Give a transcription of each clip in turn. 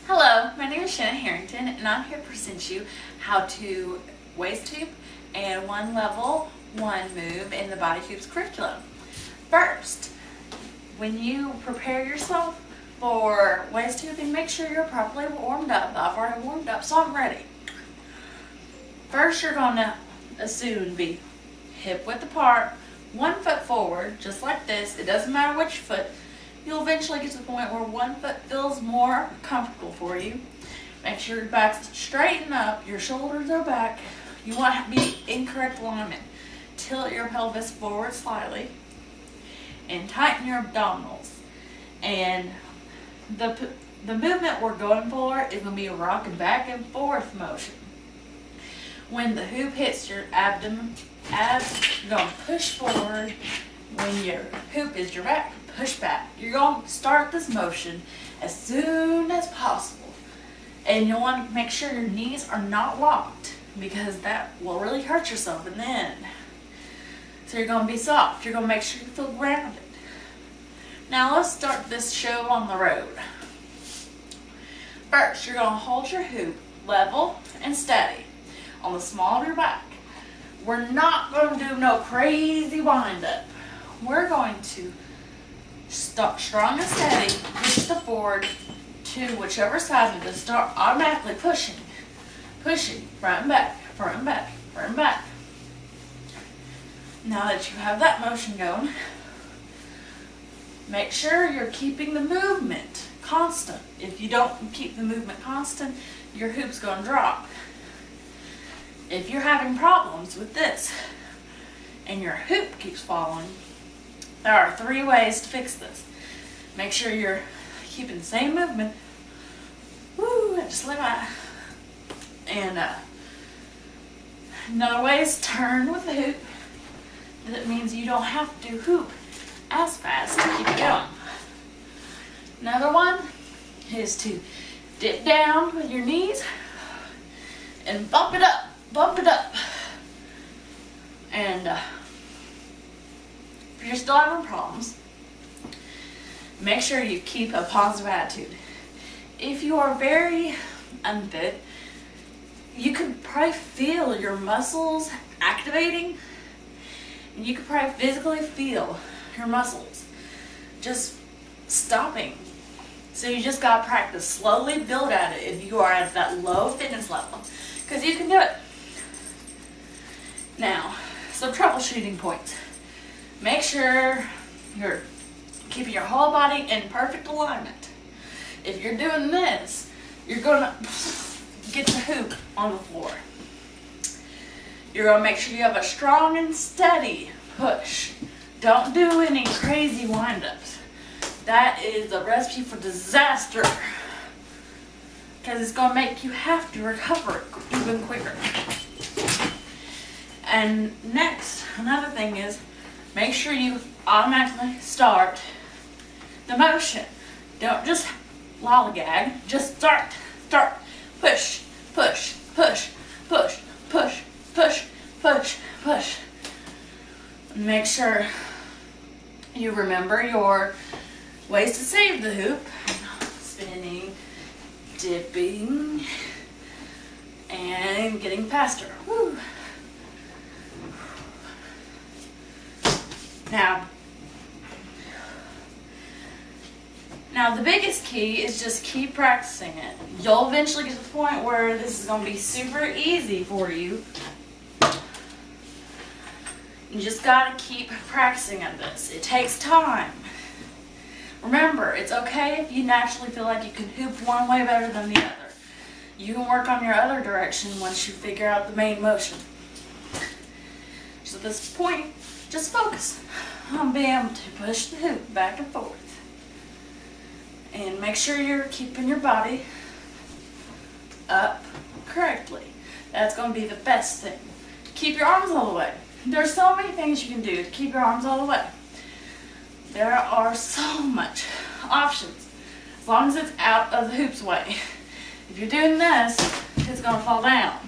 Hello, my name is Shannon Herrington and I'm here to present you how to waist hoop and one level 1 move in the BodyHoops curriculum. First, when you prepare yourself for waist hooping, make sure you're properly warmed up. I've already warmed up, so I'm ready. First, you're going to assume be hip width apart, 1 foot forward, just like this. It doesn't matter which foot. You'll eventually get to the point where 1 foot feels more comfortable for you. Make sure your back's straighten up, your shoulders are back. You want to be in correct alignment. Tilt your pelvis forward slightly and tighten your abdominals. And the movement we're going for is going to be a rocking back and forth motion. When the hoop hits your abdomen, abs, you're going to push forward. When your hoop is your back, push back. You're going to start this motion as soon as possible. And you'll want to make sure your knees are not locked because that will really hurt yourself in the end. So you're going to be soft. You're going to make sure you feel grounded. Now let's start this show on the road. First, you're going to hold your hoop level and steady on the small of your back. We're not going to do no crazy wind up. We're going to start strong and steady, push the forward to whichever side of it. Start automatically pushing, front and back, front and back, front and back. Now that you have that motion going, make sure you're keeping the movement constant. If you don't keep the movement constant, your hoop's going to drop. If you're having problems with this and your hoop keeps falling, there are 3 ways to fix this. Make sure you're keeping the same movement. Woo, just like that. And another way is turn with the hoop. That means you don't have to hoop as fast to keep it going. Another one is to dip down with your knees and bump it up. And if you're still having problems, make sure you keep a positive attitude. If you are very unfit, you could probably feel your muscles activating, and you could probably physically feel your muscles just stopping. So you just gotta practice, slowly build at it if you are at that low fitness level, because you can do it. Now, some troubleshooting points. Make sure you're keeping your whole body in perfect alignment. If you're doing this, you're gonna get the hoop on the floor. You're gonna make sure you have a strong and steady push. Don't do any crazy wind-ups. That is a recipe for disaster, because it's gonna make you have to recover even quicker. And next, another thing is, make sure you automatically start the motion. Don't just lollygag, just start, push, push. Make sure you remember your ways to save the hoop. Spinning, dipping, and getting faster. Woo. Now the biggest key is just keep practicing it. You'll eventually get to the point where this is going to be super easy for you. You just got to keep practicing at this. It takes time. Remember, it's okay if you naturally feel like you can hoop one way better than the other. You can work on your other direction once you figure out the main motion. So at this point, just focus on being able to push the hoop back and forth. And make sure you're keeping your body up correctly. That's going to be the best thing. Keep your arms all the way. There's so many things you can do to keep your arms all the way. There are so much options, as long as it's out of the hoop's way. If you're doing this, it's going to fall down.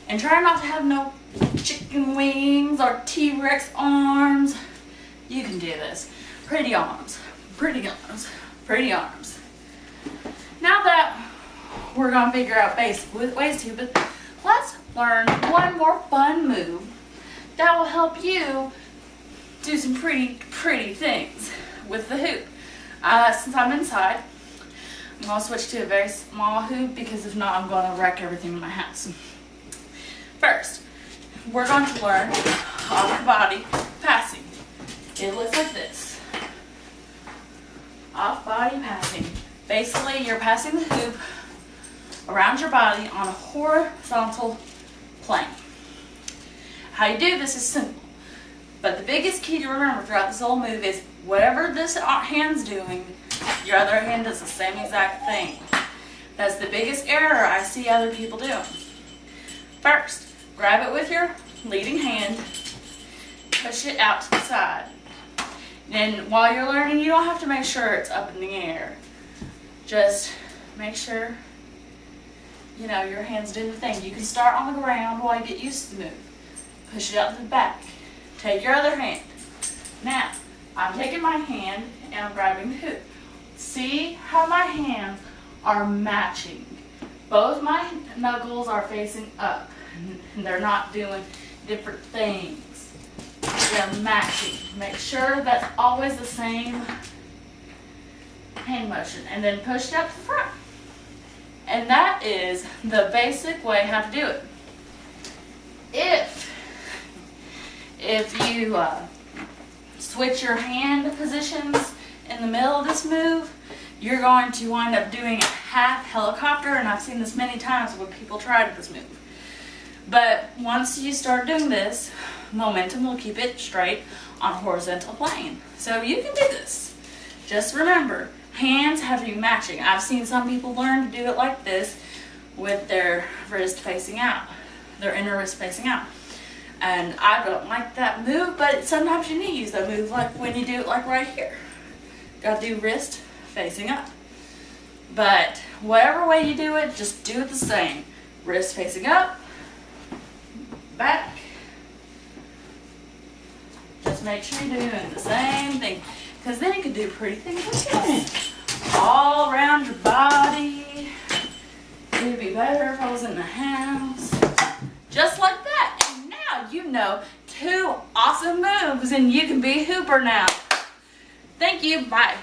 And try not to have no chicken wings or T-Rex arms. You can do this. Pretty arms, pretty arms, pretty arms. Now that we're gonna figure out basic ways to, but let's learn one more fun move that will help you do some pretty things with the hoop. Since I'm inside, I'm gonna switch to a very small hoop because if not, I'm gonna wreck everything in my house. First, we're going to learn off the body passing. It looks like this. Off body passing. Basically, you're passing the hoop around your body on a horizontal plane. How you do this is simple, but the biggest key to remember throughout this whole move is whatever this hand's doing, your other hand does the same exact thing. That's the biggest error I see other people doing. First, grab it with your leading hand, push it out to the side. And while you're learning, you don't have to make sure it's up in the air. Just make sure, you know, your hand's doing the thing. You can start on the ground while you get used to the move. Push it out to the back. Take your other hand. Now, I'm taking my hand and I'm grabbing the hoop. See how my hands are matching. Both my knuckles are facing up. They're not doing different things. They're matching. Make sure that's always the same hand motion. And then push it up to the front. And that is the basic way how to do it. If you switch your hand positions in the middle of this move, you're going to wind up doing a half helicopter, and I've seen this many times when people tried this move. But once you start doing this, momentum will keep it straight on a horizontal plane. So you can do this. Just remember, hands have to be matching. I've seen some people learn to do it like this with their wrist facing out, their inner wrist facing out. And I don't like that move, but sometimes you need to use that move, like when you do it like right here. Got to do wrist facing up. But whatever way you do it, just do it the same. Wrist facing up, back. Just make sure you're doing the same thing, because then you can do pretty things like this. All around your body. It would be better if I was in the house. Just like that. And now you know 2 awesome moves and you can be a hooper now. Thank you. Bye.